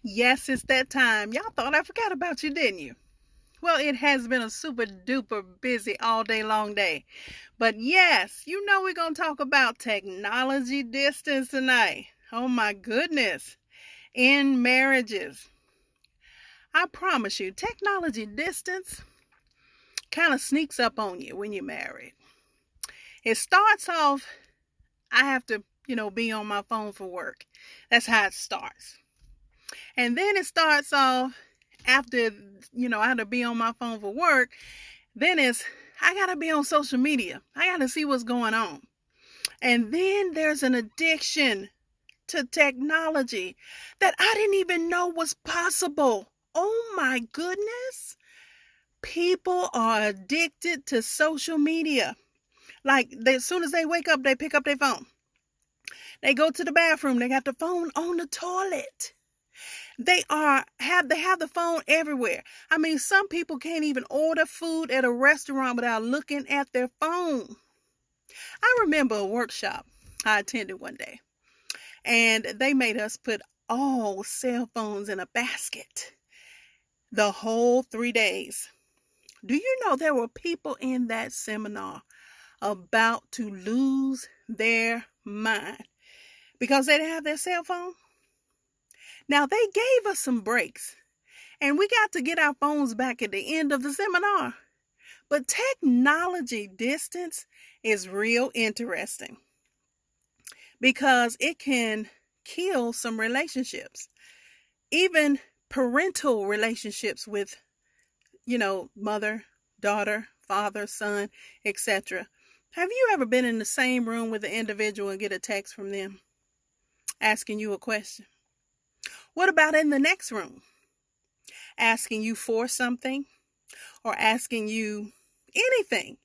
Yes, it's that time. Y'all thought I forgot about you, didn't you? Well, it has been a super duper busy all day long day. But yes, we're going to talk about technology distance tonight. Oh my goodness. In marriages. I promise you, technology distance kind of sneaks up on you when you're married. It starts off, I have to, be on my phone for work. That's how it starts. And then it starts off after, I have to be on my phone for work. Then I got to be on social media. I got to see what's going on. And then there's an addiction to technology that I didn't even know was possible. Oh my goodness. People are addicted to social media. Like, as soon as they wake up, they pick up their phone. They go to the bathroom, they got the phone on the toilet. They have the phone everywhere. I mean, some people can't even order food at a restaurant without looking at their phone. I remember a workshop I attended one day, and they made us put all cell phones in a basket the whole 3 days. Do you know there were people in that seminar about to lose their mind because they didn't have their cell phone? Now, they gave us some breaks, and we got to get our phones back at the end of the seminar. But technology distance is real interesting because it can kill some relationships, even parental relationships with, mother, daughter, father, son, etc. Have you ever been in the same room with an individual and get a text from them asking you a question? What about in the next room? Asking you for something or asking you anything,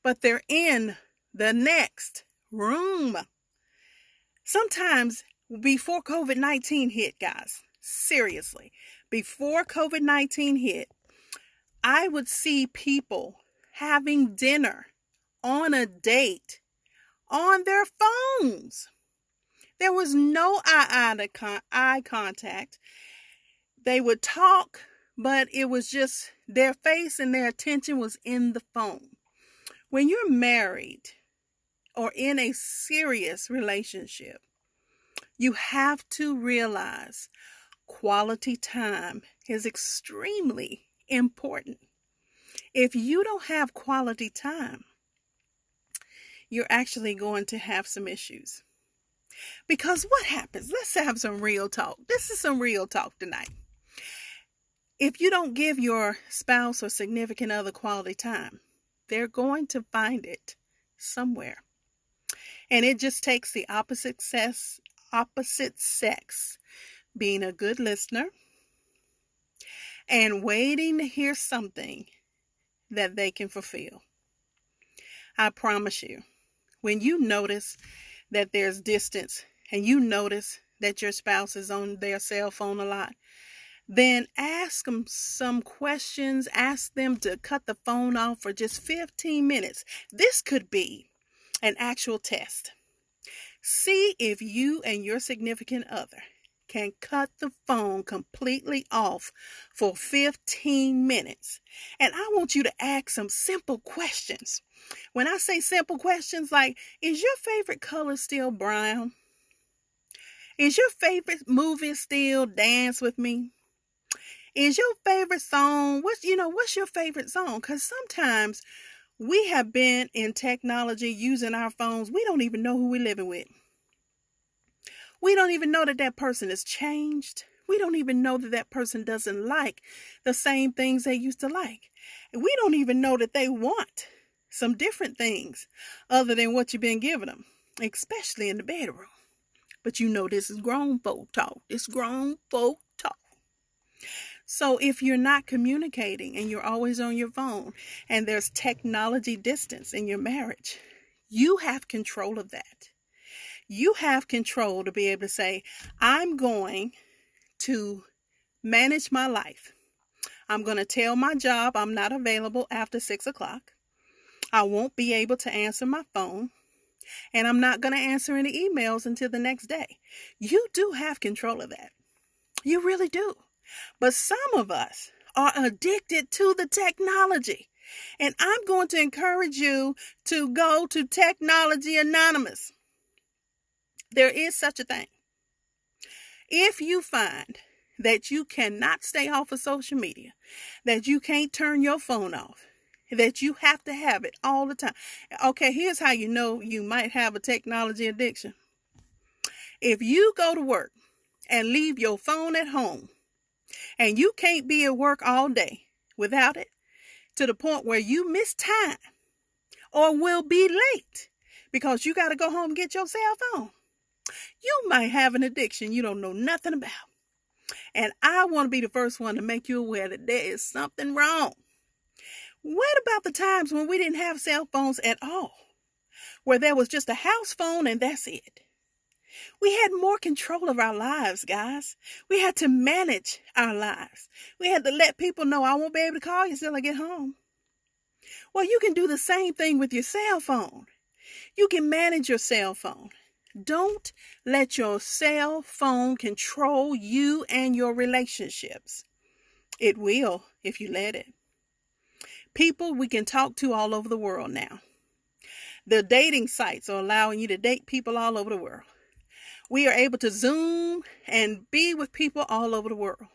but they're in the next room. Sometimes before COVID-19 hit, guys, seriously, before COVID-19 hit, I would see people having dinner on a date on their phones. There was no eye contact. They would talk, but it was just their face and their attention was in the phone. When you're married or in a serious relationship, you have to realize quality time is extremely important. If you don't have quality time, you're actually going to have some issues. Because what happens? Let's have some real talk. This is some real talk tonight. If you don't give your spouse or significant other quality time, they're going to find it somewhere. And it just takes the opposite sex being a good listener and waiting to hear something that they can fulfill. I promise you, when you notice that there's distance and you notice that your spouse is on their cell phone a lot, then ask them some questions. Ask them to cut the phone off for just 15 minutes. This could be an actual test. See if you and your significant other can cut the phone completely off for 15 minutes. And I want you to ask some simple questions. When I say simple questions, like, is your favorite color still brown? Is your favorite movie still Dance With Me? Is your favorite song, what's your favorite song? Because sometimes we have been in technology using our phones. We don't even know who we're living with. We don't even know that that person has changed. We don't even know that that person doesn't like the same things they used to like. We don't even know that they want some different things other than what you've been giving them, especially in the bedroom. But this is grown folk talk. It's grown folk talk. So if you're not communicating and you're always on your phone and there's technology distance in your marriage, you have control of that. You have control to be able to say, I'm going to manage my life. I'm going to tell my job I'm not available after 6 o'clock. I won't be able to answer my phone. And I'm not going to answer any emails until the next day. You do have control of that. You really do. But some of us are addicted to the technology. And I'm going to encourage you to go to Technology Anonymous. There is such a thing. If you find that you cannot stay off of social media, that you can't turn your phone off, that you have to have it all the time. Okay, here's how you know you might have a technology addiction. If you go to work and leave your phone at home, and you can't be at work all day without it, to the point where you miss time or will be late because you got to go home and get your cell phone, you might have an addiction you don't know nothing about. And I want to be the first one to make you aware that there is something wrong. What about the times when we didn't have cell phones at all? Where there was just a house phone and that's it. We had more control of our lives, guys. We had to manage our lives. We had to let people know, I won't be able to call you till I get home. Well, you can do the same thing with your cell phone. You can manage your cell phone. Don't let your cell phone control you and your relationships. It will if you let it. People we can talk to all over the world now. The dating sites are allowing you to date people all over the world. We are able to Zoom and be with people all over the world.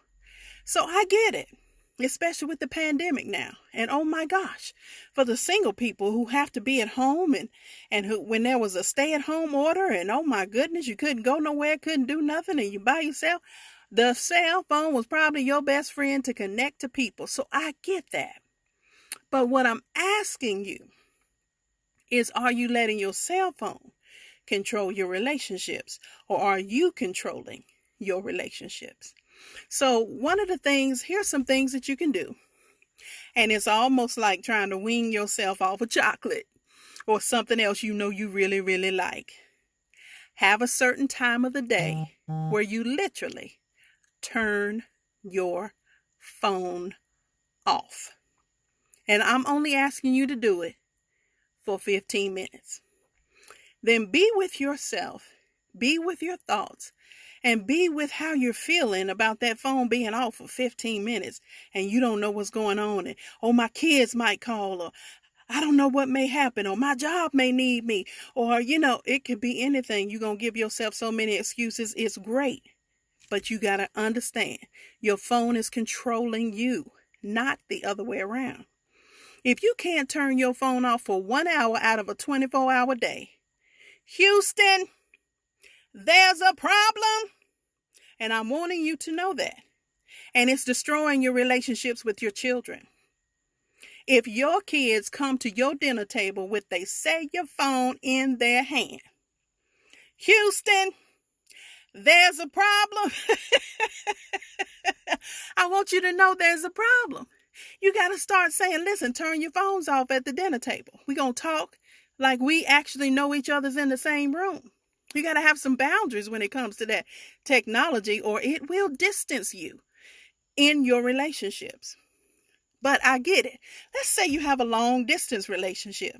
So I get it, especially with the pandemic now. And oh my gosh, for the single people who have to be at home and who, when there was a stay-at-home order and oh my goodness, you couldn't go nowhere, couldn't do nothing, and you by yourself, the cell phone was probably your best friend to connect to people. So I get that. But what I'm asking you is, are you letting your cell phone control your relationships, or are you controlling your relationships? So one of the things, here's some things that you can do. And it's almost like trying to wean yourself off of chocolate or something else you know you really, really like. Have a certain time of the day where you literally turn your phone off. And I'm only asking you to do it for 15 minutes. Then be with yourself, be with your thoughts, and be with how you're feeling about that phone being off for 15 minutes and you don't know what's going on. And, oh, my kids might call, or I don't know what may happen, or my job may need me, or, it could be anything. You're going to give yourself so many excuses. It's great, but you got to understand your phone is controlling you, not the other way around. If you can't turn your phone off for 1 hour out of a 24-hour day, Houston, there's a problem. And I'm wanting you to know that. And it's destroying your relationships with your children. If your kids come to your dinner table with a cellular phone in their hand, Houston, there's a problem. I want you to know there's a problem. You got to start saying, listen, turn your phones off at the dinner table. We're going to talk like we actually know each other's in the same room. You got to have some boundaries when it comes to that technology, or it will distance you in your relationships. But I get it. Let's say you have a long distance relationship.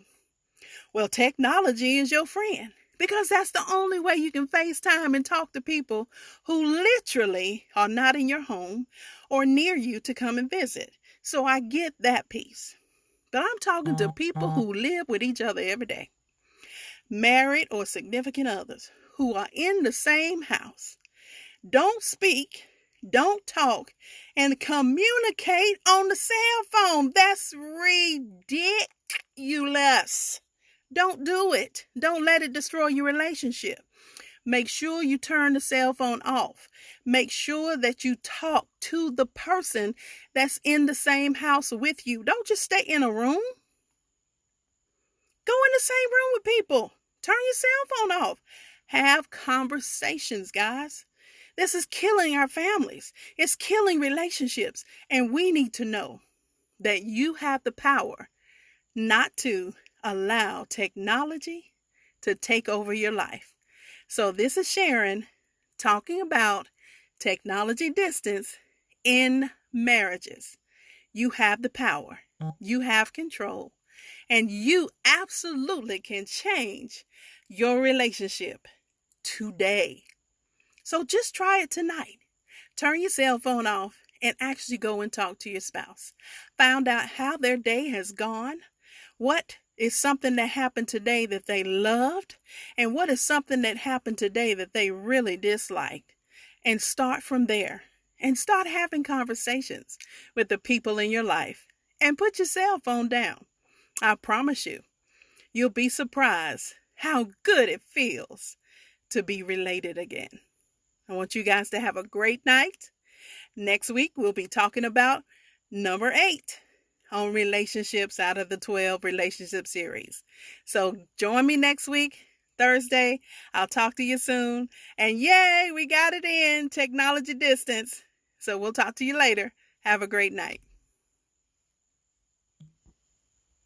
Well, technology is your friend, because that's the only way you can FaceTime and talk to people who literally are not in your home or near you to come and visit. So I get that piece. But I'm talking to people who live with each other every day. Married or significant others who are in the same house. Don't speak, don't talk, and communicate on the cell phone. That's ridiculous. Don't do it. Don't let it destroy your relationship. Make sure you turn the cell phone off. Make sure that you talk to the person that's in the same house with you. Don't just stay in a room. Go in the same room with people. Turn your cell phone off. Have conversations, guys. This is killing our families. It's killing relationships. And we need to know that you have the power not to allow technology to take over your life. So this is Sharon talking about technology distance in marriages. You have the power. You have control. And you absolutely can change your relationship today. So just try it tonight. Turn your cell phone off and actually go and talk to your spouse. Find out how their day has gone. What is something that happened today that they loved? And what is something that happened today that they really disliked? And start from there. And start having conversations with the people in your life. And put your cell phone down. I promise you, you'll be surprised how good it feels to be related again. I want you guys to have a great night. Next week, we'll be talking about number 8 on relationships out of the 12 relationship series. So join me next week, Thursday. I'll talk to you soon. And yay, we got it in technology distance. So we'll talk to you later. Have a great night.